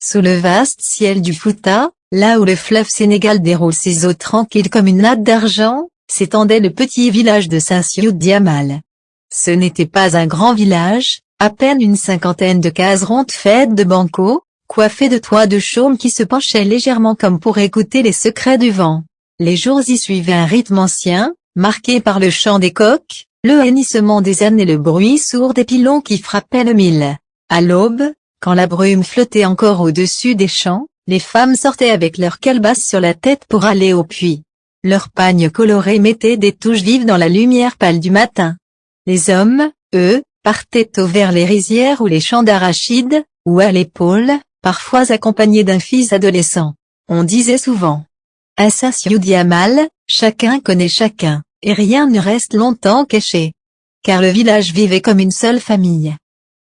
Sous le vaste ciel du Fouta, là où le fleuve Sénégal déroule ses eaux tranquilles comme une natte d'argent, s'étendait le petit village de Saint-Sioud-Diamal. Ce n'était pas un grand village, à peine une cinquantaine de cases rondes faites de bancs, coiffées de toits de chaume qui se penchaient légèrement comme pour écouter les secrets du vent. Les jours y suivaient un rythme ancien, marqué par le chant des coqs, le hennissement des ânes et le bruit sourd des pilons qui frappaient le mille. À l'aube, quand la brume flottait encore au-dessus des champs, les femmes sortaient avec leurs calebasses sur la tête pour aller au puits. Leurs pagnes colorées mettaient des touches vives dans la lumière pâle du matin. Les hommes, eux, partaient tôt vers les rizières ou les champs d'arachides, ou à l'épaule, parfois accompagnés d'un fils adolescent. On disait souvent: à Saint-Sioud-Diamal, chacun connaît chacun, et rien ne reste longtemps caché. Car le village vivait comme une seule famille.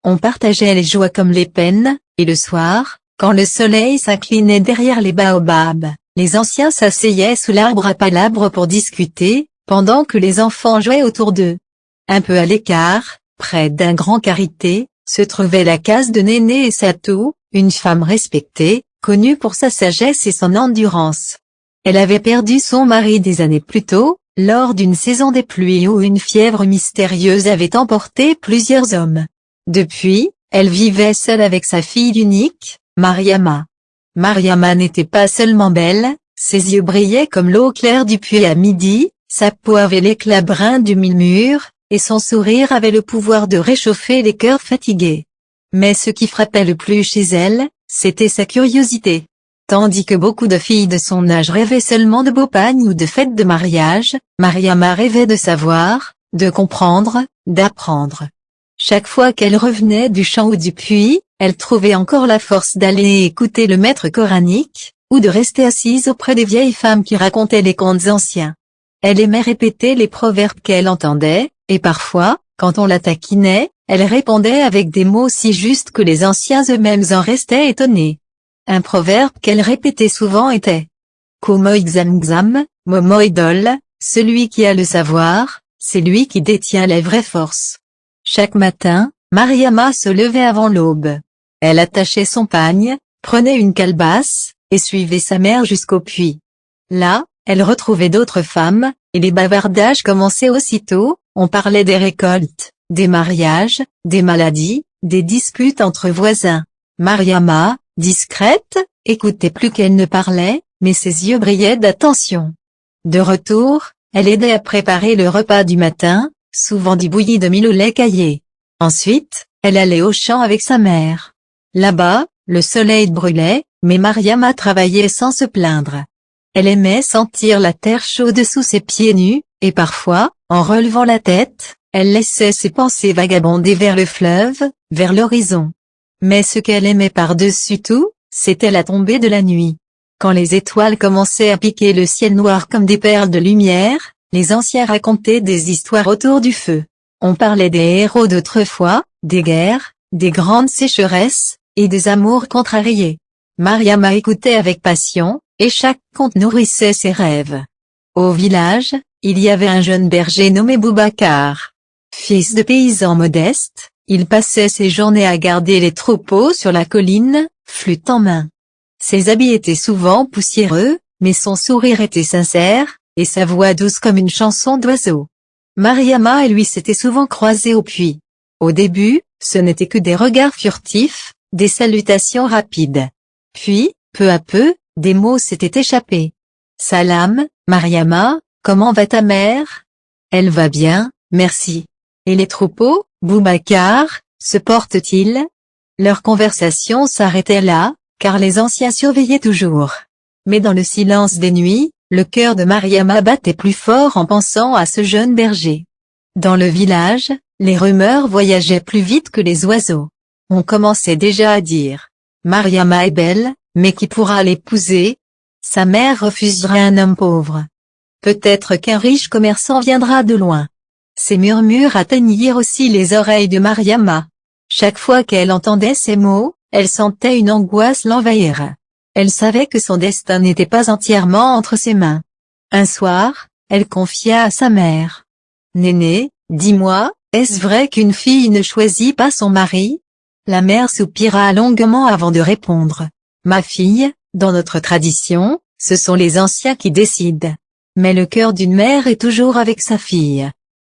On partageait les joies comme les peines, et le soir, quand le soleil s'inclinait derrière les baobabs, les anciens s'asseyaient sous l'arbre à palabres pour discuter, pendant que les enfants jouaient autour d'eux. Un peu à l'écart, près d'un grand karité, se trouvait la case de Néné et Satou, une femme respectée, connue pour sa sagesse et son endurance. Elle avait perdu son mari des années plus tôt, lors d'une saison des pluies où une fièvre mystérieuse avait emporté plusieurs hommes. Depuis, elle vivait seule avec sa fille unique, Mariama. Mariama n'était pas seulement belle, ses yeux brillaient comme l'eau claire du puits à midi, sa peau avait l'éclat brun du mûr, et son sourire avait le pouvoir de réchauffer les cœurs fatigués. Mais ce qui frappait le plus chez elle, c'était sa curiosité. Tandis que beaucoup de filles de son âge rêvaient seulement de beaux pagnes ou de fêtes de mariage, Mariama rêvait de savoir, de comprendre, d'apprendre. Chaque fois qu'elle revenait du champ ou du puits, elle trouvait encore la force d'aller écouter le maître coranique, ou de rester assise auprès des vieilles femmes qui racontaient les contes anciens. Elle aimait répéter les proverbes qu'elle entendait, et parfois, quand on la taquinait, elle répondait avec des mots si justes que les anciens eux-mêmes en restaient étonnés. Un proverbe qu'elle répétait souvent était « Kumoy Xamxam, Momoy Dol, celui qui a le savoir, c'est lui qui détient la vraie force ». Chaque matin, Mariama se levait avant l'aube. Elle attachait son pagne, prenait une calebasse, et suivait sa mère jusqu'au puits. Là, elle retrouvait d'autres femmes, et les bavardages commençaient aussitôt. On parlait des récoltes, des mariages, des maladies, des disputes entre voisins. Mariama, discrète, écoutait plus qu'elle ne parlait, mais ses yeux brillaient d'attention. De retour, elle aidait à préparer le repas du matin, souvent dit bouilli de mil au lait caillé. Ensuite, elle allait au champ avec sa mère. Là-bas, le soleil brûlait, mais Mariama travaillait sans se plaindre. Elle aimait sentir la terre chaude sous ses pieds nus, et parfois, en relevant la tête, elle laissait ses pensées vagabonder vers le fleuve, vers l'horizon. Mais ce qu'elle aimait par-dessus tout, c'était la tombée de la nuit. Quand les étoiles commençaient à piquer le ciel noir comme des perles de lumière, les anciens racontaient des histoires autour du feu. On parlait des héros d'autrefois, des guerres, des grandes sécheresses, et des amours contrariés. Mariama écoutait avec passion, et chaque conte nourrissait ses rêves. Au village, il y avait un jeune berger nommé Boubacar. Fils de paysan modeste, il passait ses journées à garder les troupeaux sur la colline, flûte en main. Ses habits étaient souvent poussiéreux, mais son sourire était sincère, et sa voix douce comme une chanson d'oiseau. Mariama et lui s'étaient souvent croisés au puits. Au début, ce n'était que des regards furtifs, des salutations rapides. Puis, peu à peu, des mots s'étaient échappés. « Salam, Mariama, comment va ta mère ?»« Elle va bien, merci. » « Et les troupeaux, Boubacar, se portent-ils ?» Leur conversation s'arrêtait là, car les anciens surveillaient toujours. Mais dans le silence des nuits, le cœur de Mariama battait plus fort en pensant à ce jeune berger. Dans le village, les rumeurs voyageaient plus vite que les oiseaux. On commençait déjà à dire « Mariama est belle, mais qui pourra l'épouser ? Sa mère refuserait un homme pauvre. Peut-être qu'un riche commerçant viendra de loin. » Ces murmures atteignirent aussi les oreilles de Mariama. Chaque fois qu'elle entendait ces mots, elle sentait une angoisse l'envahir. Elle savait que son destin n'était pas entièrement entre ses mains. Un soir, elle confia à sa mère. « Néné, dis-moi, est-ce vrai qu'une fille ne choisit pas son mari ?» La mère soupira longuement avant de répondre. Ma fille, dans notre tradition, ce sont les anciens qui décident. Mais le cœur d'une mère est toujours avec sa fille.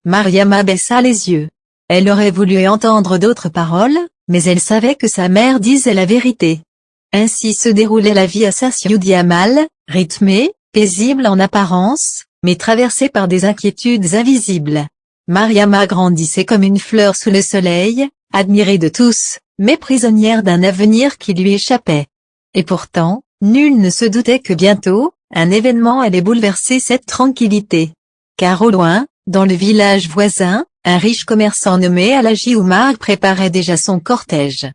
Mariama baissa les yeux. Elle aurait voulu entendre d'autres paroles, mais elle savait que sa mère disait la vérité. Ainsi se déroulait la vie à Sassyoudiamal, rythmée, paisible en apparence, mais traversée par des inquiétudes invisibles. Mariama grandissait comme une fleur sous le soleil, admirée de tous, mais prisonnière d'un avenir qui lui échappait. Et pourtant, nul ne se doutait que bientôt, un événement allait bouleverser cette tranquillité. Car au loin, dans le village voisin, un riche commerçant nommé Alhaji Oumar préparait déjà son cortège.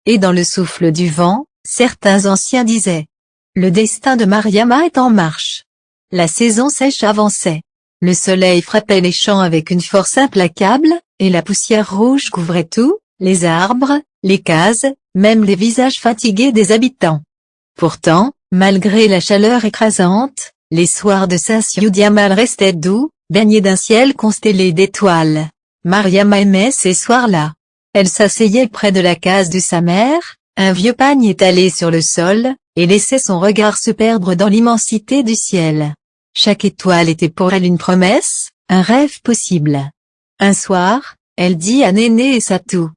Et dans le souffle du vent, certains anciens disaient: le destin de Mariama est en marche. La saison sèche avançait. Le soleil frappait les champs avec une force implacable, et la poussière rouge couvrait tout, les arbres, les cases, même les visages fatigués des habitants. Pourtant, malgré la chaleur écrasante, les soirs de Sassyoudiamal restaient doux, baignés d'un ciel constellé d'étoiles. Mariama aimait ces soirs-là. Elle s'asseyait près de la case de sa mère, un vieux pagne étalé sur le sol, et laissait son regard se perdre dans l'immensité du ciel. Chaque étoile était pour elle une promesse, un rêve possible. Un soir, elle dit à Néné et Satou: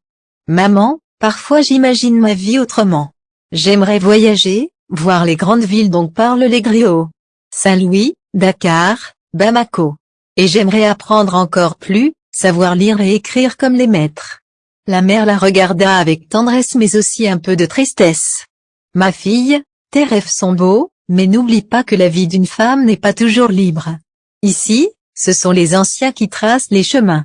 maman, parfois j'imagine ma vie autrement. J'aimerais voyager, voir les grandes villes dont parlent les griots. Saint-Louis, Dakar, Bamako. Et j'aimerais apprendre encore plus, savoir lire et écrire comme les maîtres. La mère la regarda avec tendresse mais aussi un peu de tristesse. Ma fille, tes rêves sont beaux, mais n'oublie pas que la vie d'une femme n'est pas toujours libre. Ici, ce sont les anciens qui tracent les chemins.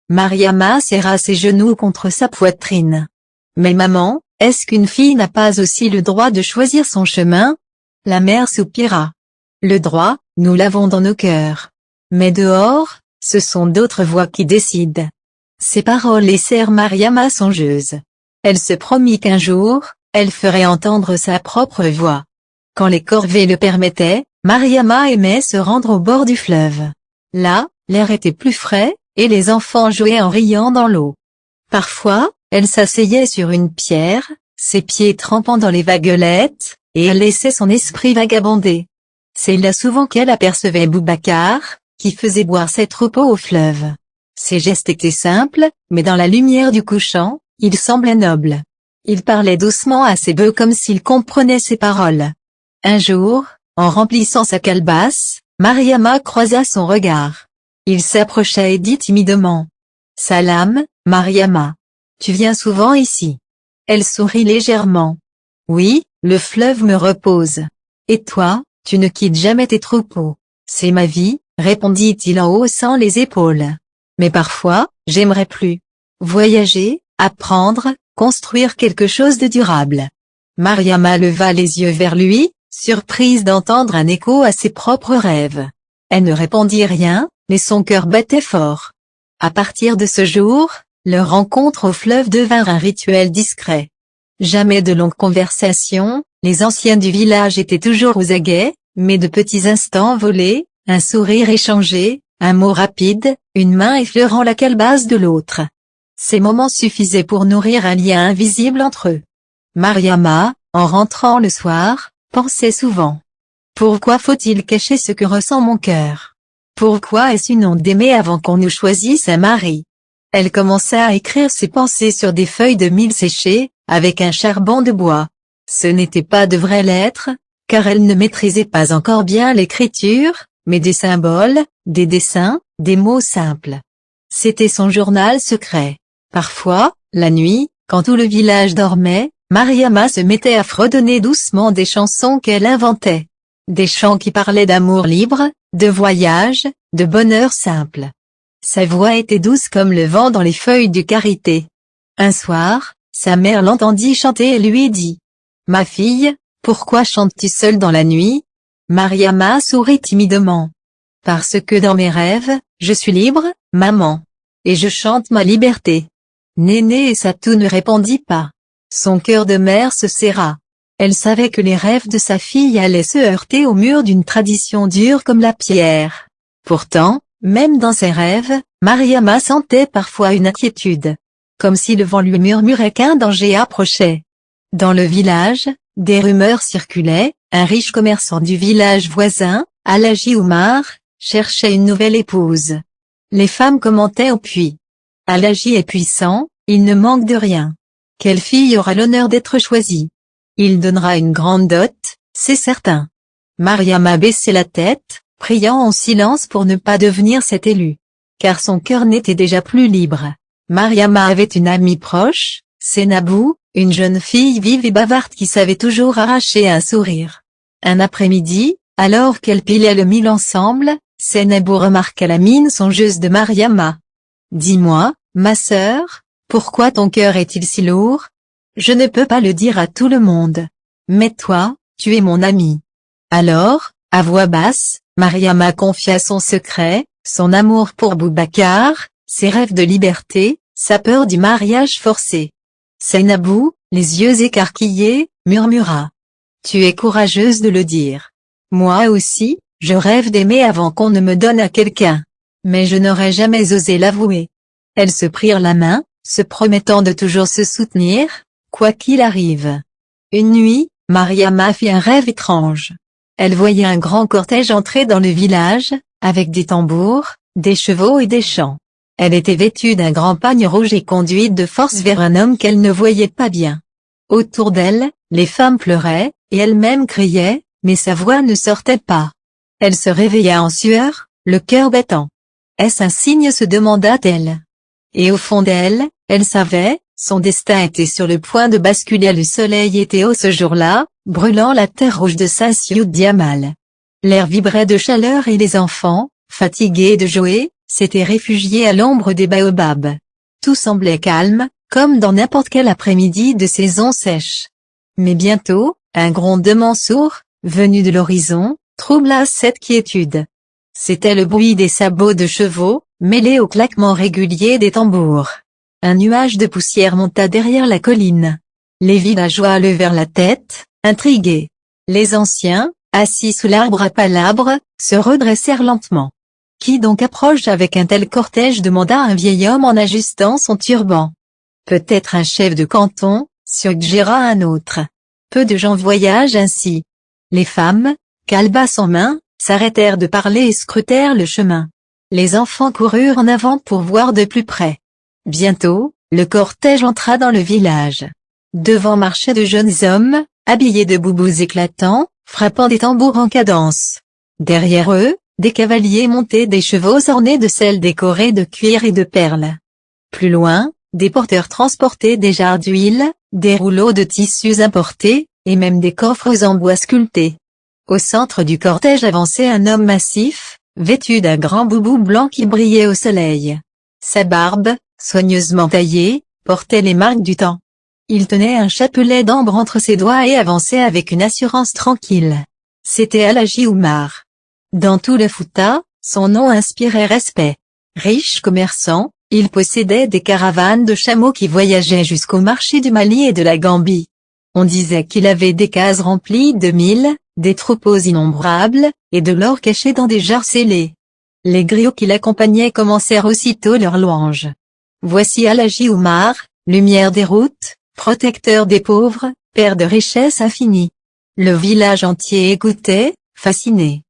Mariama serra ses genoux contre sa poitrine. Mais maman, est-ce qu'une fille n'a pas aussi le droit de choisir son chemin? La mère soupira. Le droit, nous l'avons dans nos cœurs. Mais dehors, ce sont d'autres voix qui décident. Ces paroles laissèrent Mariama songeuse. Elle se promit qu'un jour, elle ferait entendre sa propre voix. Quand les corvées le permettaient, Mariama aimait se rendre au bord du fleuve. Là, l'air était plus frais, et les enfants jouaient en riant dans l'eau. Parfois, elle s'asseyait sur une pierre, ses pieds trempant dans les vaguelettes, et elle laissait son esprit vagabonder. C'est là souvent qu'elle apercevait Boubacar, qui faisait boire ses troupeaux au fleuve. Ses gestes étaient simples, mais dans la lumière du couchant, ils semblaient nobles. Il parlait doucement à ses bœufs comme s'il comprenait ses paroles. Un jour, en remplissant sa calebasse, Mariama croisa son regard. Il s'approcha et dit timidement: Salam, Mariama. Tu viens souvent ici? Elle sourit légèrement. Oui, le fleuve me repose. Et toi, tu ne quittes jamais tes troupeaux. C'est ma vie, répondit-il en haussant les épaules. Mais parfois, j'aimerais plus. Voyager, apprendre, construire quelque chose de durable. Mariama leva les yeux vers lui, surprise d'entendre un écho à ses propres rêves. Elle ne répondit rien, mais son cœur battait fort. À partir de ce jour, leur rencontre au fleuve devint un rituel discret. Jamais de longues conversations, les anciens du village étaient toujours aux aguets, mais de petits instants volés, un sourire échangé, un mot rapide, une main effleurant la calebasse de l'autre. Ces moments suffisaient pour nourrir un lien invisible entre eux. Mariama, en rentrant le soir, pensait souvent: pourquoi faut-il cacher ce que ressent mon cœur? Pourquoi est-ce une honte d'aimer avant qu'on nous choisisse un mari? Elle commença à écrire ses pensées sur des feuilles de mil séchées, avec un charbon de bois. Ce n'étaient pas de vraies lettres, car elle ne maîtrisait pas encore bien l'écriture, mais des symboles, des dessins, des mots simples. C'était son journal secret. Parfois, la nuit, quand tout le village dormait, Mariama se mettait à fredonner doucement des chansons qu'elle inventait. Des chants qui parlaient d'amour libre, de voyage, de bonheur simple. Sa voix était douce comme le vent dans les feuilles du karité. Un soir, sa mère l'entendit chanter et lui dit: Ma fille, pourquoi chantes-tu seule dans la nuit? Mariama sourit timidement. Parce que dans mes rêves, je suis libre, maman. Et je chante ma liberté. Néné et Satou ne répondit pas. Son cœur de mère se serra. Elle savait que les rêves de sa fille allaient se heurter au mur d'une tradition dure comme la pierre. Pourtant, même dans ses rêves, Mariama sentait parfois une inquiétude. Comme si le vent lui murmurait qu'un danger approchait. Dans le village, Des rumeurs circulaient, un riche commerçant du village voisin, Alhaji Oumar, cherchait une nouvelle épouse. Les femmes commentaient au puits. Alhaji est puissant, il ne manque de rien. Quelle fille aura l'honneur d'être choisie? Il donnera une grande dot, c'est certain. Mariama baissait la tête, priant en silence pour ne pas devenir cette élue. Car son cœur n'était déjà plus libre. Mariama avait une amie proche, Sénabou, une jeune fille vive et bavarde qui savait toujours arracher un sourire. Un après-midi, alors qu'elle pilait le mil ensemble, Sénabou remarqua la mine songeuse de Mariama. « Dis-moi, ma sœur, pourquoi ton cœur est-il si lourd? Je ne peux pas le dire à tout le monde. Mais toi, tu es mon ami. » Alors, à voix basse, Mariama confia son secret, son amour pour Boubacar, ses rêves de liberté, sa peur du mariage forcé. Sénabou, les yeux écarquillés, murmura. « Tu es courageuse de le dire. Moi aussi, je rêve d'aimer avant qu'on ne me donne à quelqu'un. Mais je n'aurais jamais osé l'avouer. » Elles se prirent la main, se promettant de toujours se soutenir, quoi qu'il arrive. Une nuit, Mariama fit un rêve étrange. Elle voyait un grand cortège entrer dans le village, avec des tambours, des chevaux et des chants. Elle était vêtue d'un grand pagne rouge et conduite de force vers un homme qu'elle ne voyait pas bien. Autour d'elle, les femmes pleuraient, et elle-même criait, mais sa voix ne sortait pas. Elle se réveilla en sueur, le cœur battant. Est-ce un signe, se demanda-t-elle. Et au fond d'elle, elle savait, son destin était sur le point de basculer. Le soleil était haut ce jour-là, brûlant la terre rouge de Saint-Sioud-Diamal. L'air vibrait de chaleur et les enfants, fatigués de jouer, s'étaient réfugiés à l'ombre des baobabs. Tout semblait calme, comme dans n'importe quel après-midi de saison sèche. Mais bientôt, un grondement sourd, venu de l'horizon, troubla cette quiétude. C'était le bruit des sabots de chevaux, mêlé au claquement régulier des tambours. Un nuage de poussière monta derrière la colline. Les villageois levèrent la tête, intrigués. Les anciens, assis sous l'arbre à palabres, se redressèrent lentement. « Qui donc approche avec un tel cortège ?» demanda un vieil homme en ajustant son turban. « Peut-être un chef de canton », suggéra un autre. Peu de gens voyagent ainsi. Les femmes, calebasse en main, s'arrêtèrent de parler et scrutèrent le chemin. Les enfants coururent en avant pour voir de plus près. Bientôt, le cortège entra dans le village. Devant marchaient de jeunes hommes, habillés de boubous éclatants, frappant des tambours en cadence. Derrière eux, des cavaliers montaient des chevaux ornés de selles décorées de cuir et de perles. Plus loin, des porteurs transportaient des jarres d'huile, des rouleaux de tissus importés, et même des coffres en bois sculptés. Au centre du cortège avançait un homme massif, vêtu d'un grand boubou blanc qui brillait au soleil. Sa barbe, soigneusement taillée, portait les marques du temps. Il tenait un chapelet d'ambre entre ses doigts et avançait avec une assurance tranquille. C'était Alhaji Oumar. Dans tout le Fouta, son nom inspirait respect. Riche commerçant, il possédait des caravanes de chameaux qui voyageaient jusqu'au marché du Mali et de la Gambie. On disait qu'il avait des cases remplies de mil, des troupeaux innombrables, et de l'or caché dans des jarres scellées. Les griots qui l'accompagnaient commencèrent aussitôt leur louange. Voici Alhaji Oumar, lumière des routes, protecteur des pauvres, père de richesse infinie. Le village entier écoutait, fasciné.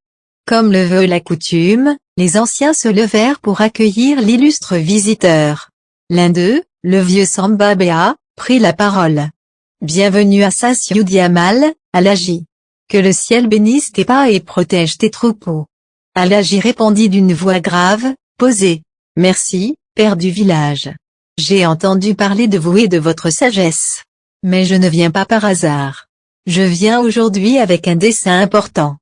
Comme le veut la coutume, les anciens se levèrent pour accueillir l'illustre visiteur. L'un d'eux, le vieux Samba Béa, prit la parole. « Bienvenue à Saint-Sioud-Diamal, Alhaji. Que le ciel bénisse tes pas et protège tes troupeaux. » Alhaji répondit d'une voix grave, posée. « Merci, père du village. J'ai entendu parler de vous et de votre sagesse. Mais je ne viens pas par hasard. Je viens aujourd'hui avec un dessein important. »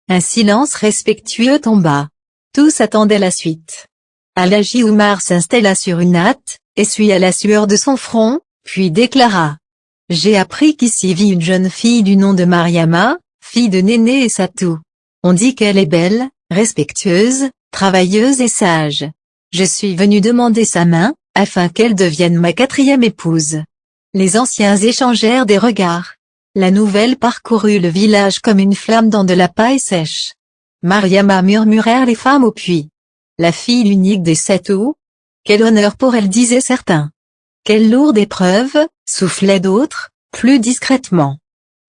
Un silence respectueux tomba. Tous attendaient la suite. Alhaji Oumar s'installa sur une natte, essuya la sueur de son front, puis déclara. « J'ai appris qu'ici vit une jeune fille du nom de Mariama, fille de Néné et Satou. On dit qu'elle est belle, respectueuse, travailleuse et sage. Je suis venu demander sa main, afin qu'elle devienne ma 4e épouse. » Les anciens échangèrent des regards. La nouvelle parcourut le village comme une flamme dans de la paille sèche. « Mariama » murmurèrent les femmes au puits. « La fille unique des Satou ? Quel honneur pour elle » disaient certains. « Quelle lourde épreuve » soufflaient d'autres, plus discrètement.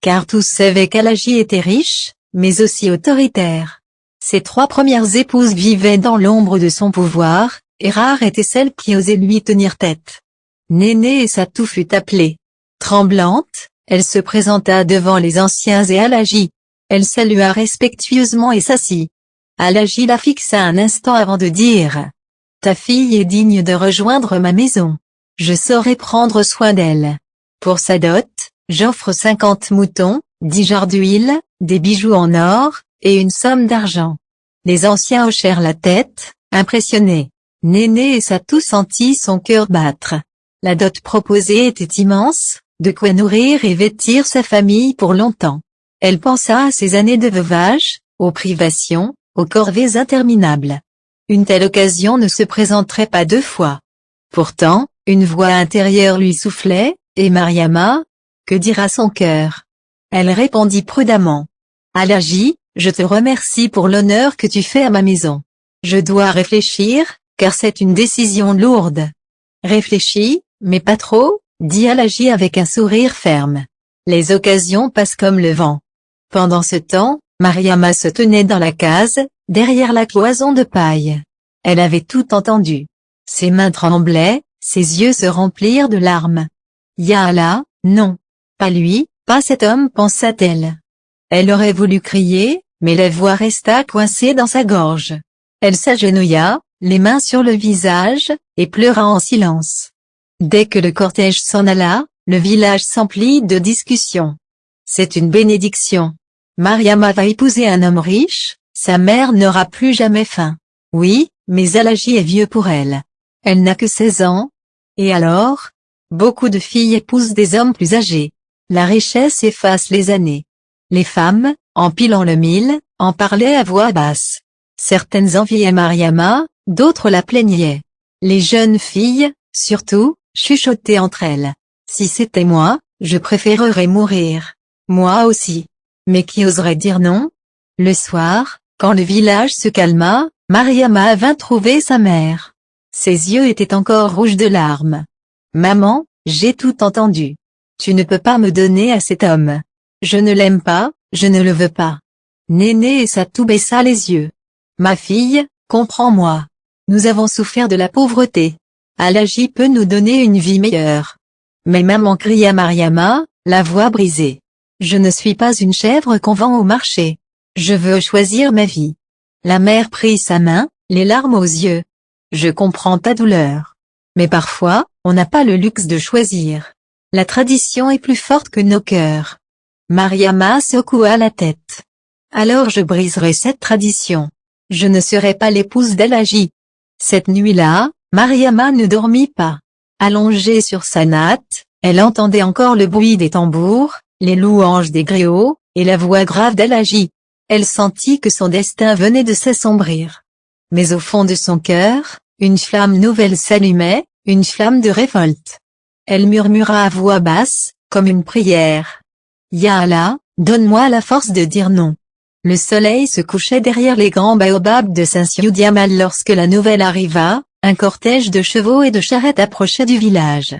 car tous savaient qu'Alaji était riche, mais aussi autoritaire. Ses 3 premières épouses vivaient dans l'ombre de son pouvoir, et rares étaient celles qui osaient lui tenir tête. Néné Essatou fut appelée. Tremblante, elle se présenta devant les anciens et Alaji. Elle salua respectueusement et s'assit. Alaji la fixa un instant avant de dire « Ta fille est digne de rejoindre ma maison. Je saurai prendre soin d'elle. Pour sa dot, j'offre 50 moutons, 10 jarres d'huile, des bijoux en or, et une somme d'argent. » Les anciens hochèrent la tête, impressionnés. Néné Essatou sentit son cœur battre. La dot proposée était immense, de quoi nourrir et vêtir sa famille pour longtemps. Elle pensa à ses années de veuvage, aux privations, aux corvées interminables. Une telle occasion ne se présenterait pas 2 fois. Pourtant, une voix intérieure lui soufflait, « Et Mariama, que dira son cœur ?» Elle répondit prudemment. « Alaji, je te remercie pour l'honneur que tu fais à ma maison. Je dois réfléchir, car c'est une décision lourde. » « Réfléchis, mais pas trop, » dit Alaji avec un sourire ferme. Les occasions passent comme le vent. Pendant ce temps, Mariama se tenait dans la case, derrière la cloison de paille. Elle avait tout entendu. Ses mains tremblaient, ses yeux se remplirent de larmes. Ya Allah, non. Pas lui, pas cet homme, pensa-t-elle. Elle aurait voulu crier, mais la voix resta coincée dans sa gorge. Elle s'agenouilla, les mains sur le visage, et pleura en silence. Dès que le cortège s'en alla, le village s'emplit de discussions. C'est une bénédiction. Mariama va épouser un homme riche, sa mère n'aura plus jamais faim. Oui, mais Alaji est vieux pour elle. Elle n'a que 16 ans. Et alors? Beaucoup de filles épousent des hommes plus âgés. La richesse efface les années. Les femmes, empilant le mil, en parlaient à voix basse. Certaines enviaient Mariama, d'autres la plaignaient. Les jeunes filles, surtout, chuchotaient entre elles. Si c'était moi, je préférerais mourir. Moi aussi. Mais qui oserait dire non? Le soir, quand le village se calma, Mariama vint trouver sa mère. Ses yeux étaient encore rouges de larmes. Maman, j'ai tout entendu. Tu ne peux pas me donner à cet homme. Je ne l'aime pas, je ne le veux pas. Néné Essatou baissa les yeux. Ma fille, comprends-moi. Nous avons souffert de la pauvreté. Alaji peut nous donner une vie meilleure. Mais maman, cria Mariama, la voix brisée. Je ne suis pas une chèvre qu'on vend au marché. Je veux choisir ma vie. La mère prit sa main, les larmes aux yeux. Je comprends ta douleur. Mais parfois, on n'a pas le luxe de choisir. La tradition est plus forte que nos cœurs. Mariama secoua la tête. Alors je briserai cette tradition. Je ne serai pas l'épouse d'Alaji. Cette nuit-là, Mariama ne dormit pas. Allongée sur sa natte, elle entendait encore le bruit des tambours, les louanges des griots, et la voix grave d'Alaji. Elle sentit que son destin venait de s'assombrir. Mais au fond de son cœur, une flamme nouvelle s'allumait, une flamme de révolte. Elle murmura à voix basse, comme une prière. Ya Allah, donne-moi la force de dire non. Le soleil se couchait derrière les grands baobabs de Saint-Sioudiamal lorsque la nouvelle arriva, un cortège de chevaux et de charrettes approchait du village.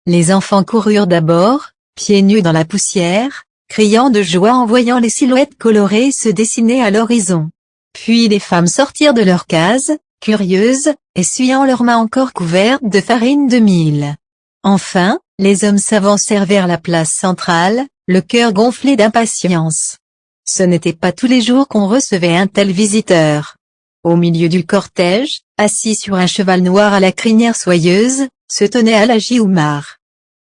Les enfants coururent d'abord, pieds nus dans la poussière, criant de joie en voyant les silhouettes colorées se dessiner à l'horizon. Puis les femmes sortirent de leurs cases, curieuses, essuyant leurs mains encore couvertes de farine de mil. Enfin, les hommes s'avancèrent vers la place centrale, le cœur gonflé d'impatience. Ce n'était pas tous les jours qu'on recevait un tel visiteur. Au milieu du cortège, assis sur un cheval noir à la crinière soyeuse, se tenait Alaji Oumar.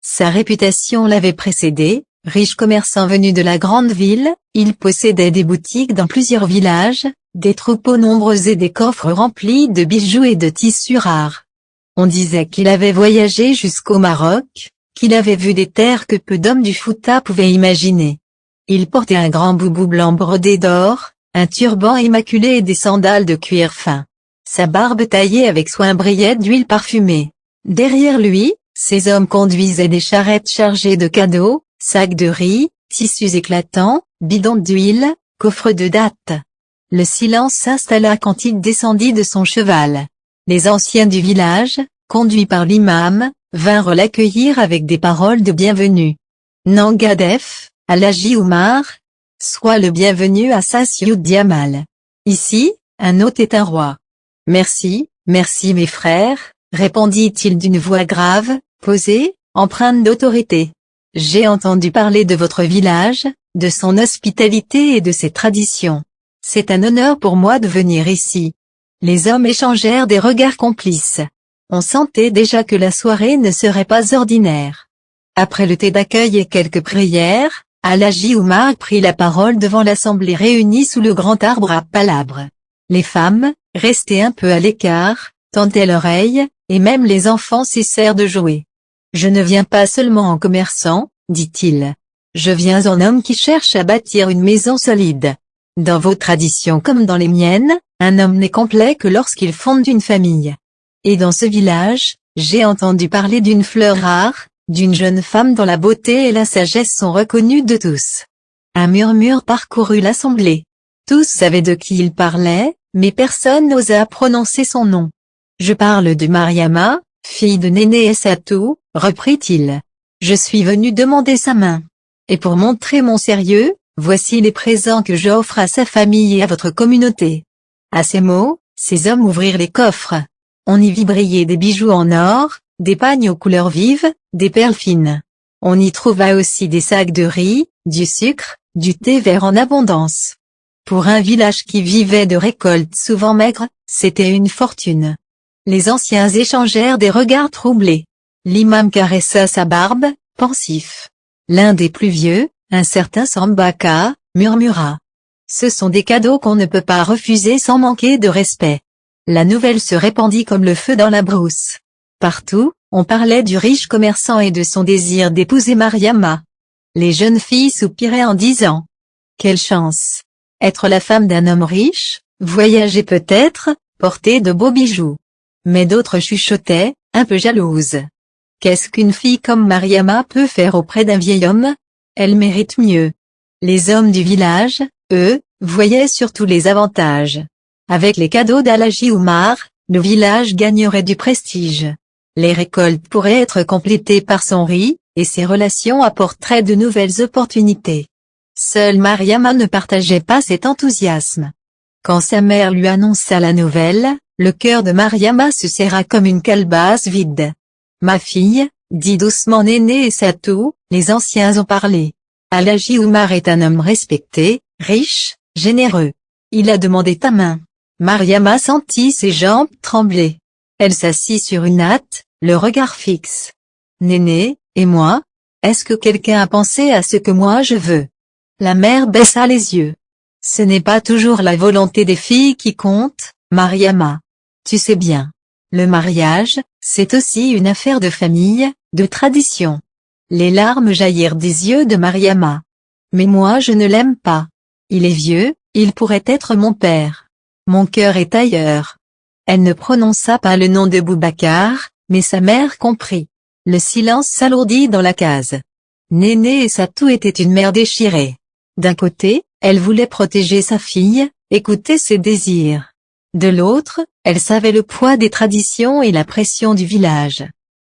Sa réputation l'avait précédé, riche commerçant venu de la grande ville, il possédait des boutiques dans plusieurs villages, des troupeaux nombreux et des coffres remplis de bijoux et de tissus rares. On disait qu'il avait voyagé jusqu'au Maroc, qu'il avait vu des terres que peu d'hommes du Fouta pouvaient imaginer. Il portait un grand boubou blanc brodé d'or, un turban immaculé et des sandales de cuir fin. Sa barbe taillée avec soin brillait d'huile parfumée. Derrière lui, ces hommes conduisaient des charrettes chargées de cadeaux, sacs de riz, tissus éclatants, bidons d'huile, coffres de dattes. Le silence s'installa quand il descendit de son cheval. Les anciens du village, conduits par l'imam, vinrent l'accueillir avec des paroles de bienvenue. Nangadef, Alhaji Oumar, sois le bienvenu à Saint-Sioud Yamal. Ici, un hôte est un roi. Merci, merci mes frères, répondit-il d'une voix grave, posée, empreinte d'autorité. J'ai entendu parler de votre village, de son hospitalité et de ses traditions. C'est un honneur pour moi de venir ici. Les hommes échangèrent des regards complices. On sentait déjà que la soirée ne serait pas ordinaire. Après le thé d'accueil et quelques prières, Alhaji Oumar prit la parole devant l'assemblée réunie sous le grand arbre à palabres. Les femmes, restées un peu à l'écart, tendaient l'oreille, et même les enfants cessèrent de jouer. Je ne viens pas seulement en commerçant, dit-il. Je viens en homme qui cherche à bâtir une maison solide. Dans vos traditions comme dans les miennes, un homme n'est complet que lorsqu'il fonde une famille. Et dans ce village, j'ai entendu parler d'une fleur rare, d'une jeune femme dont la beauté et la sagesse sont reconnues de tous. Un murmure parcourut l'assemblée. Tous savaient de qui il parlait, mais personne n'osa prononcer son nom. Je parle de Mariama, fille de Néné et Satou, reprit-il. Je suis venu demander sa main. Et pour montrer mon sérieux, voici les présents que j'offre à sa famille et à votre communauté. À ces mots, ces hommes ouvrirent les coffres. On y vit briller des bijoux en or, des pagnes aux couleurs vives, des perles fines. On y trouva aussi des sacs de riz, du sucre, du thé vert en abondance. Pour un village qui vivait de récoltes souvent maigres, c'était une fortune. Les anciens échangèrent des regards troublés. L'imam caressa sa barbe, pensif. L'un des plus vieux, un certain Sambaka, murmura. Ce sont des cadeaux qu'on ne peut pas refuser sans manquer de respect. La nouvelle se répandit comme le feu dans la brousse. Partout, on parlait du riche commerçant et de son désir d'épouser Mariama. Les jeunes filles soupiraient en disant « Quelle chance! Être la femme d'un homme riche, voyager peut-être, porter de beaux bijoux. » Mais d'autres chuchotaient, un peu jalouses. « Qu'est-ce qu'une fille comme Mariama peut faire auprès d'un vieil homme? Elle mérite mieux. » Les hommes du village, eux, voyaient surtout les avantages. Avec les cadeaux d'Alhaji Oumar, le village gagnerait du prestige. Les récoltes pourraient être complétées par son riz, et ses relations apporteraient de nouvelles opportunités. Seule Mariama ne partageait pas cet enthousiasme. Quand sa mère lui annonça la nouvelle, le cœur de Mariama se serra comme une calebasse vide. « Ma fille, dit doucement Néné et Satou, les anciens ont parlé. Alhaji Oumar est un homme respecté, riche, généreux. Il a demandé ta main. » Mariama sentit ses jambes trembler. Elle s'assit sur une natte, le regard fixe. « Néné, et moi? Est-ce que quelqu'un a pensé à ce que moi je veux ?» La mère baissa les yeux. « Ce n'est pas toujours la volonté des filles qui compte, Mariama. Tu sais bien. Le mariage, c'est aussi une affaire de famille, de tradition. » Les larmes jaillirent des yeux de Mariama. « Mais moi je ne l'aime pas. Il est vieux, il pourrait être mon père. Mon cœur est ailleurs. » Elle ne prononça pas le nom de Boubacar, mais sa mère comprit. Le silence s'alourdit dans la case. Néné et Satou étaient une mère déchirée. D'un côté, elle voulait protéger sa fille, écouter ses désirs. De l'autre, elle savait le poids des traditions et la pression du village.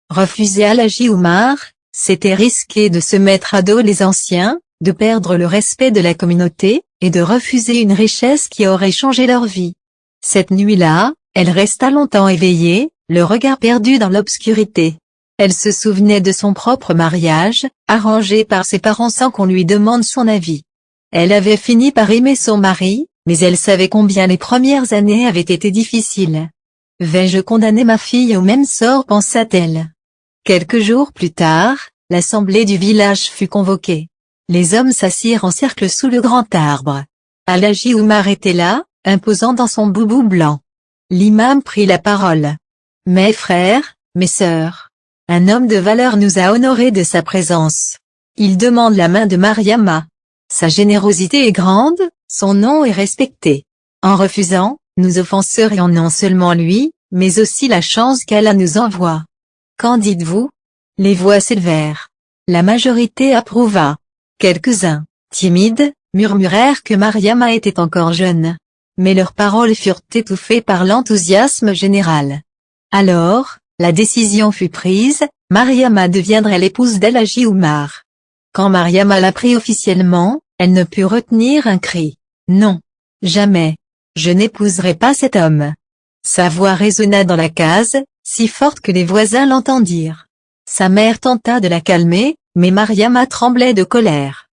Refuser Alhaji Oumar, c'était risquer de se mettre à dos les anciens, de perdre le respect de la communauté, et de refuser une richesse qui aurait changé leur vie. Cette nuit-là, elle resta longtemps éveillée, le regard perdu dans l'obscurité. Elle se souvenait de son propre mariage, arrangé par ses parents sans qu'on lui demande son avis. Elle avait fini par aimer son mari, mais elle savait combien les premières années avaient été difficiles. « Vais-je condamner ma fille au même sort ?» pensa-t-elle. Quelques jours plus tard, l'assemblée du village fut convoquée. Les hommes s'assirent en cercle sous le grand arbre. Alhaji Oumar était là, imposant dans son boubou blanc. L'imam prit la parole. « Mes frères, mes sœurs, un homme de valeur nous a honorés de sa présence. Il demande la main de Mariama. Sa générosité est grande, son nom est respecté. En refusant, nous offenserions non seulement lui, mais aussi la chance qu'Allah nous envoie. Qu'en dites-vous ?» Les voix s'élevèrent. La majorité approuva. Quelques-uns, timides, murmurèrent que Mariama était encore jeune. Mais leurs paroles furent étouffées par l'enthousiasme général. Alors, la décision fut prise, Mariama deviendrait l'épouse d'Alhaji Oumar. Quand Mariama l'apprit officiellement, elle ne put retenir un cri. Non. Jamais. Je n'épouserai pas cet homme. Sa voix résonna dans la case, si forte que les voisins l'entendirent. Sa mère tenta de la calmer, mais Mariama tremblait de colère.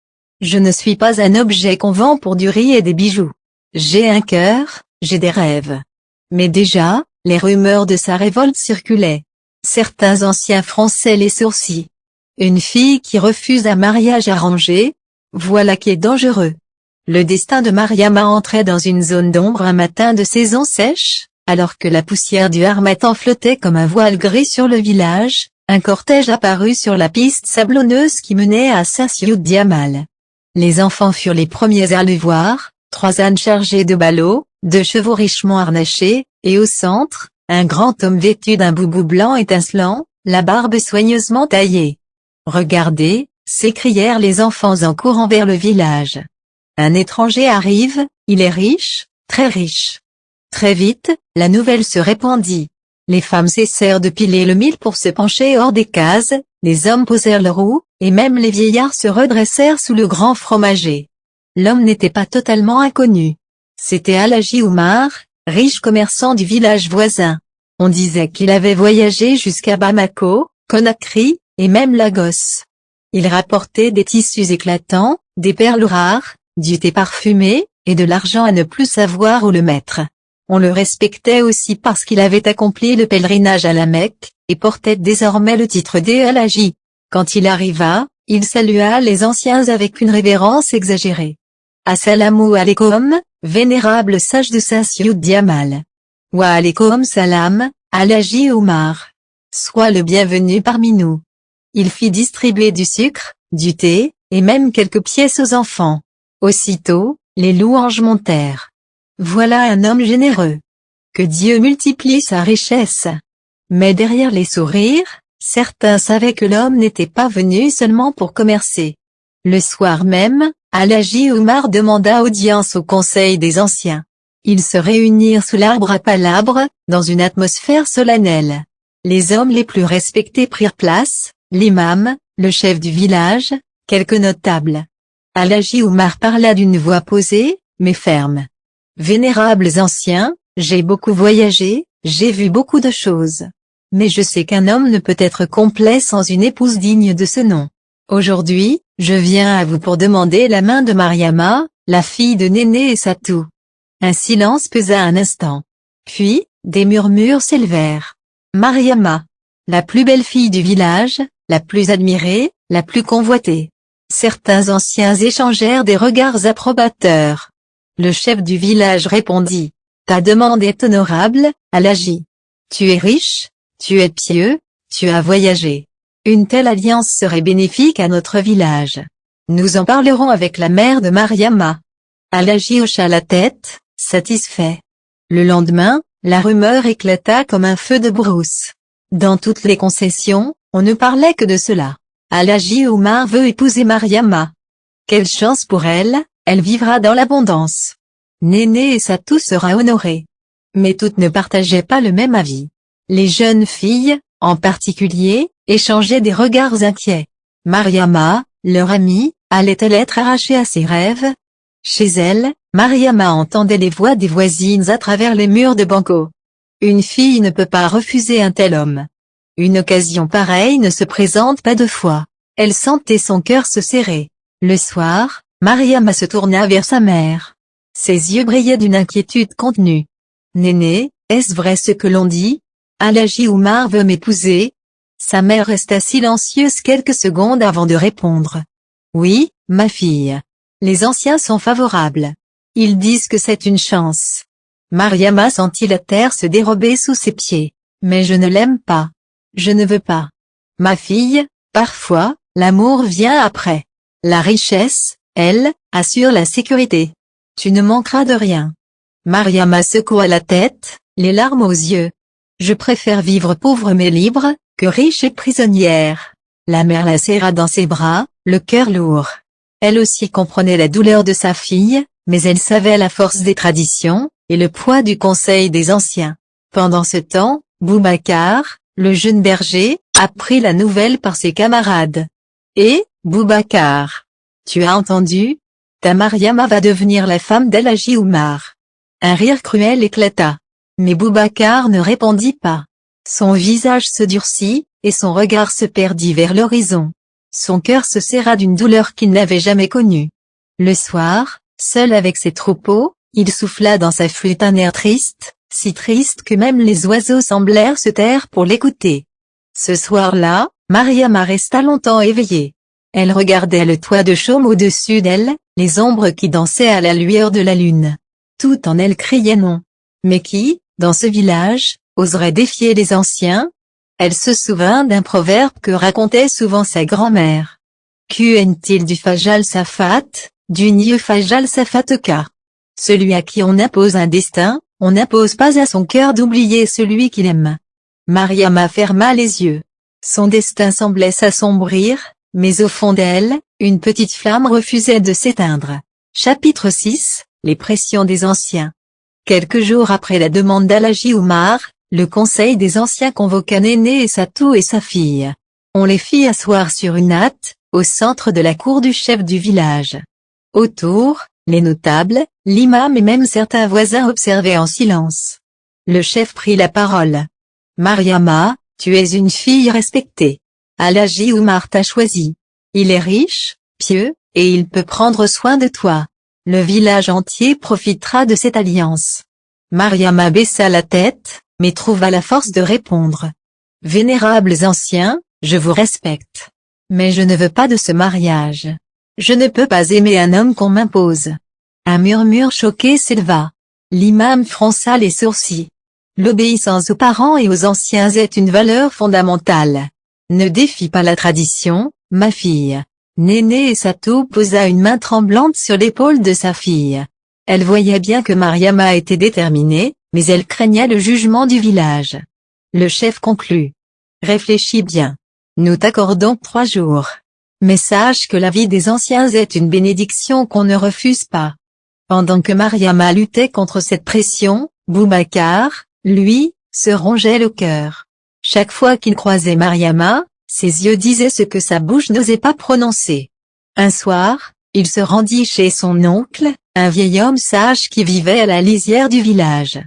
Je ne suis pas un objet qu'on vend pour du riz et des bijoux. J'ai un cœur, j'ai des rêves. Mais déjà, les rumeurs de sa révolte circulaient. Certains anciens fronçaient les sourcils. Une fille qui refuse un mariage arrangé, voilà qui est dangereux. Le destin de Mariama entrait dans une zone d'ombre un matin de saison sèche, alors que la poussière du harmattan flottait comme un voile gris sur le village, un cortège apparut sur la piste sablonneuse qui menait à Saint-Sioud-Diamal. Les enfants furent les premiers à le voir, 3 ânes chargés de ballots, 2 chevaux richement harnachés, et au centre, un grand homme vêtu d'un boubou blanc étincelant, la barbe soigneusement taillée. « Regardez !» s'écrièrent les enfants en courant vers le village. Un étranger arrive, il est riche, très riche. Très vite, la nouvelle se répandit. Les femmes cessèrent de piler le mil pour se pencher hors des cases, les hommes posèrent leurs roues, et même les vieillards se redressèrent sous le grand fromager. L'homme n'était pas totalement inconnu. C'était Alhaji Oumar, riche commerçant du village voisin. On disait qu'il avait voyagé jusqu'à Bamako, Conakry, et même Lagos. Il rapportait des tissus éclatants, des perles rares, du thé parfumé, et de l'argent à ne plus savoir où le mettre. On le respectait aussi parce qu'il avait accompli le pèlerinage à la Mecque, et portait désormais le titre d'Alhaji. Quand il arriva, il salua les anciens avec une révérence exagérée. Assalamu alaikum, vénérable sage de Saint-Sioud-Diamal. Wa alaikum salam, Alhaji Oumar. Sois le bienvenu parmi nous. Il fit distribuer du sucre, du thé, et même quelques pièces aux enfants. Aussitôt, les louanges montèrent. Voilà un homme généreux. Que Dieu multiplie sa richesse. Mais derrière les sourires, certains savaient que l'homme n'était pas venu seulement pour commercer. Le soir même, Alhaji Oumar demanda audience au conseil des anciens. Ils se réunirent sous l'arbre à palabres, dans une atmosphère solennelle. Les hommes les plus respectés prirent place, l'imam, le chef du village, quelques notables. Alhaji Oumar parla d'une voix posée, mais ferme. Vénérables anciens, j'ai beaucoup voyagé, j'ai vu beaucoup de choses. Mais je sais qu'un homme ne peut être complet sans une épouse digne de ce nom. Aujourd'hui, je viens à vous pour demander la main de Mariama, la fille de Néné et Satou. Un silence pesa un instant. Puis, des murmures s'élevèrent. Mariama. La plus belle fille du village, la plus admirée, la plus convoitée. Certains anciens échangèrent des regards approbateurs. Le chef du village répondit. Ta demande est honorable, Alhaji. Tu es riche, tu es pieux, tu as voyagé. Une telle alliance serait bénéfique à notre village. Nous en parlerons avec la mère de Mariama. Alhaji hocha la tête, satisfait. Le lendemain, la rumeur éclata comme un feu de brousse. Dans toutes les concessions, on ne parlait que de cela. Alhaji Oumar veut épouser Mariama. Quelle chance pour elle, elle vivra dans l'abondance. Néné et Satou sera honorée. Mais toutes ne partageaient pas le même avis. Les jeunes filles, en particulier, échangeaient des regards inquiets. Mariama, leur amie, allait-elle être arrachée à ses rêves? Chez elle, Mariama entendait les voix des voisines à travers les murs de Banco. Une fille ne peut pas refuser un tel homme. Une occasion pareille ne se présente pas 2 fois. Elle sentait son cœur se serrer. Le soir, Mariama se tourna vers sa mère. Ses yeux brillaient d'une inquiétude contenue. Néné, est-ce vrai ce que l'on dit? Alhaji Oumar veut m'épouser? Sa mère resta silencieuse quelques secondes avant de répondre. Oui, ma fille. Les anciens sont favorables. Ils disent que c'est une chance. Mariama sentit la terre se dérober sous ses pieds. Mais je ne l'aime pas. Je ne veux pas. Ma fille, parfois, l'amour vient après. La richesse, elle, assure la sécurité. Tu ne manqueras de rien. Mariama secoua la tête, les larmes aux yeux. Je préfère vivre pauvre mais libre, que riche et prisonnière. La mère la serra dans ses bras, le cœur lourd. Elle aussi comprenait la douleur de sa fille, mais elle savait la force des traditions, et le poids du conseil des anciens. Pendant ce temps, Boubacar, le jeune berger, apprit la nouvelle par ses camarades. Et, Boubacar. Tu as entendu? Ta Mariama va devenir la femme d'El-Hadji Oumar. Un rire cruel éclata. Mais Boubacar ne répondit pas. Son visage se durcit, et son regard se perdit vers l'horizon. Son cœur se serra d'une douleur qu'il n'avait jamais connue. Le soir, seul avec ses troupeaux, il souffla dans sa flûte un air triste, si triste que même les oiseaux semblèrent se taire pour l'écouter. Ce soir-là, Mariama resta longtemps éveillée. Elle regardait le toit de chaume au-dessus d'elle, les ombres qui dansaient à la lueur de la lune. Tout en elle criait non. Mais qui, dans ce village, oserait défier les anciens? Elle se souvint d'un proverbe que racontait souvent sa grand-mère. Qu'en-t-il du Fajal Safat, du Nieu Fajal Safateka? Celui à qui on impose un destin, on n'impose pas à son cœur d'oublier celui qu'il aime. Mariama ferma les yeux. Son destin semblait s'assombrir, mais au fond d'elle, une petite flamme refusait de s'éteindre. Chapitre 6, les pressions des anciens. Quelques jours après la demande d'El-Hadji Oumar, le conseil des anciens convoqua Néné et Satou et sa fille. On les fit asseoir sur une natte, au centre de la cour du chef du village. Autour, les notables, l'imam et même certains voisins observaient en silence. Le chef prit la parole. Mariama, tu es une fille respectée. El-Hadji Oumar t'a choisi. Il est riche, pieux, et il peut prendre soin de toi. Le village entier profitera de cette alliance. Mariama baissa la tête, mais trouva la force de répondre. Vénérables anciens, je vous respecte. Mais je ne veux pas de ce mariage. Je ne peux pas aimer un homme qu'on m'impose. Un murmure choqué s'éleva. L'imam fronça les sourcils. L'obéissance aux parents et aux anciens est une valeur fondamentale. Ne défie pas la tradition, ma fille. Néné et Satou posa une main tremblante sur l'épaule de sa fille. Elle voyait bien que Mariama était déterminée, mais elle craignait le jugement du village. Le chef conclut. Réfléchis bien. Nous t'accordons 3 jours. Mais sache que la vie des anciens est une bénédiction qu'on ne refuse pas. Pendant que Mariama luttait contre cette pression, Boubacar, lui, se rongeait le cœur. Chaque fois qu'il croisait Mariama, ses yeux disaient ce que sa bouche n'osait pas prononcer. Un soir, il se rendit chez son oncle, un vieil homme sage qui vivait à la lisière du village.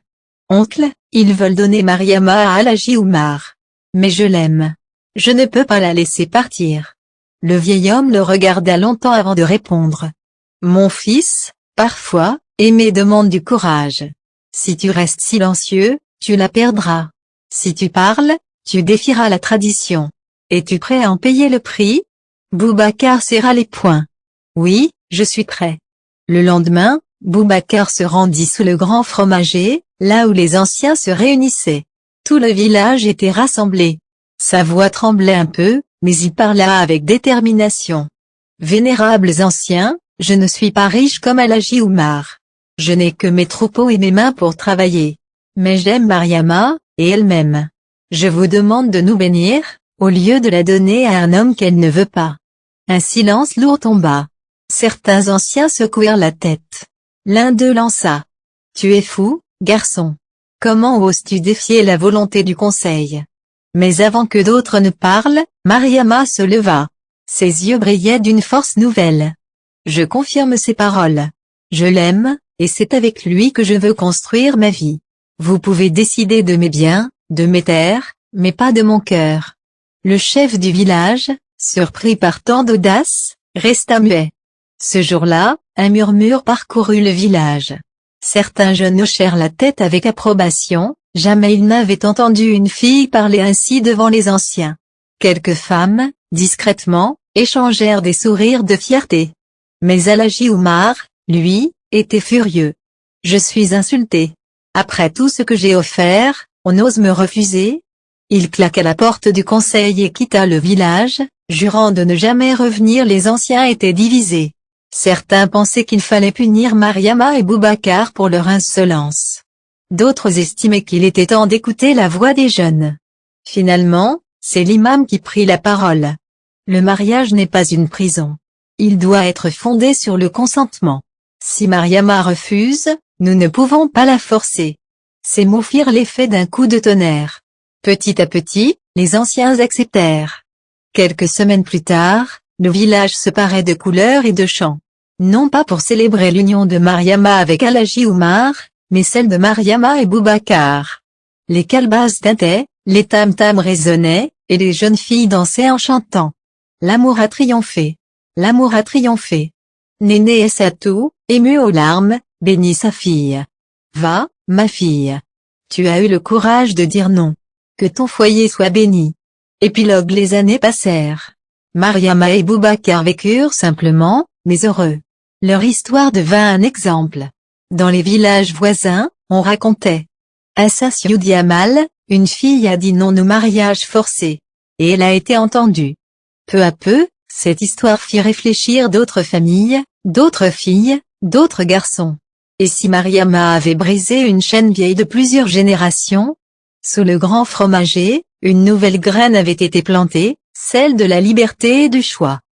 Oncle, ils veulent donner Mariama à El-Hadji Oumar. Mais je l'aime. Je ne peux pas la laisser partir. Le vieil homme le regarda longtemps avant de répondre. Mon fils, parfois, aimer demande du courage. Si tu restes silencieux, tu la perdras. Si tu parles, tu défieras la tradition. Es-tu prêt à en payer le prix? Boubacar serra les poings. Oui, je suis prêt. Le lendemain, Boubacar se rendit sous le grand fromager, là où les anciens se réunissaient. Tout le village était rassemblé. Sa voix tremblait un peu, mais il parla avec détermination. Vénérables anciens, je ne suis pas riche comme El-Hadji Oumar. Je n'ai que mes troupeaux et mes mains pour travailler. Mais j'aime Mariama, et elle m'aime. Je vous demande de nous bénir, au lieu de la donner à un homme qu'elle ne veut pas. Un silence lourd tomba. Certains anciens secouèrent la tête. L'un d'eux lança. Tu es fou, garçon. Comment oses-tu défier la volonté du conseil? Mais avant que d'autres ne parlent, Mariama se leva. Ses yeux brillaient d'une force nouvelle. Je confirme ces paroles. Je l'aime, et c'est avec lui que je veux construire ma vie. Vous pouvez décider de mes biens, de mes terres, mais pas de mon cœur. Le chef du village, surpris par tant d'audace, resta muet. Ce jour-là, un murmure parcourut le village. Certains jeunes hochèrent la tête avec approbation, jamais ils n'avaient entendu une fille parler ainsi devant les anciens. Quelques femmes, discrètement, échangèrent des sourires de fierté. Mais El-Hadji Oumar, lui, était furieux. Je suis insulté. Après tout ce que j'ai offert, on ose me refuser? Il claqua la porte du conseil et quitta le village, jurant de ne jamais revenir. Les anciens étaient divisés. Certains pensaient qu'il fallait punir Mariama et Boubacar pour leur insolence. D'autres estimaient qu'il était temps d'écouter la voix des jeunes. Finalement, c'est l'imam qui prit la parole. Le mariage n'est pas une prison. Il doit être fondé sur le consentement. Si Mariama refuse, nous ne pouvons pas la forcer. Ces mots firent l'effet d'un coup de tonnerre. Petit à petit, les anciens acceptèrent. Quelques semaines plus tard, le village se parait de couleurs et de chants. Non pas pour célébrer l'union de Mariama avec Alhaji Oumar, mais celle de Mariama et Boubacar. Les calebasses tintaient, les tam-tams résonnaient, et les jeunes filles dansaient en chantant. L'amour a triomphé. L'amour a triomphé. Néné et Satou, ému aux larmes, bénit sa fille. Va, ma fille. Tu as eu le courage de dire non. Que ton foyer soit béni. Épilogue. Les années passèrent. Mariama et Boubacar vécurent simplement, mais heureux. Leur histoire devint un exemple. Dans les villages voisins, on racontait. À Saint-Siou-Diamal, une fille a dit non au mariage forcé. Et elle a été entendue. Peu à peu, cette histoire fit réfléchir d'autres familles, d'autres filles, d'autres garçons. Et si Mariama avait brisé une chaîne vieille de plusieurs générations? Sous le grand fromager, une nouvelle graine avait été plantée, celle de la liberté et du choix.